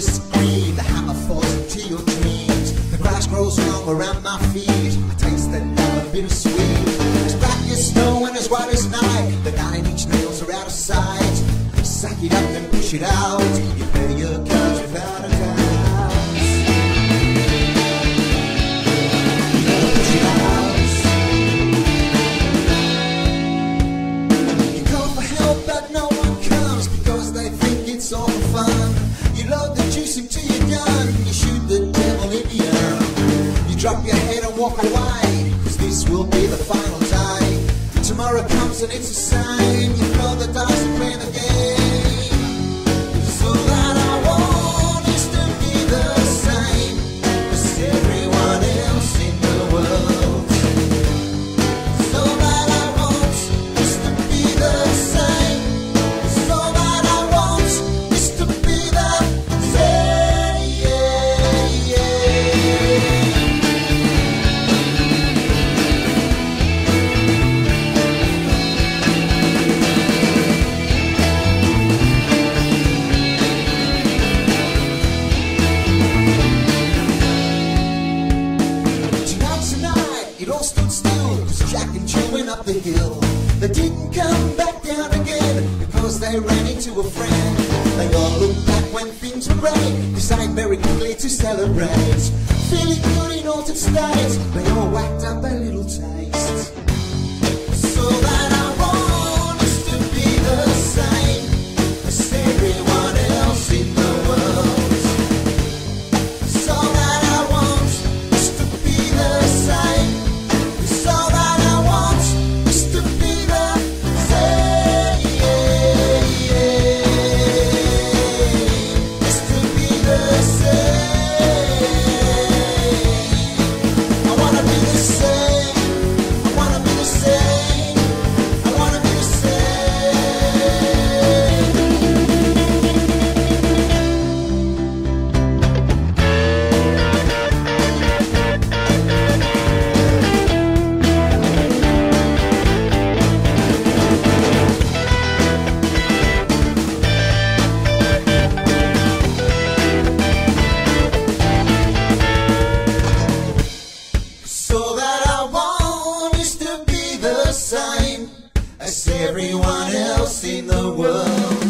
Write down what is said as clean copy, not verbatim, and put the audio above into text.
the screen, the hammer falls into your dreams. The grass grows long around my feet. I taste that now a bit of sweet. As black as snow and as white as night. The 9-inch nails are out of sight. Suck it up and push it out. You play your cards without a doubt. You gotta push it out. You call for help but no one comes because they think it's all for fun. You load the juice into your gun. You shoot the devil in the arm. You drop your head and walk away, cause this will be the final day. Tomorrow comes and it's the same. You throw the dice and play the game. So that I want is to be the same as everyone else in the world. So that I want is to be the same. So that I want is to be the same. It all stood still, cause Jack and Jill went up the hill. They didn't come back down again, because they ran into a friend. They all looked back when things were great, decided very quickly to celebrate. Feeling good in altered states, they all whacked up a little taste. So that I want is to be the same as everyone else in the world. So that I want is to be the same. Same as everyone else in the world.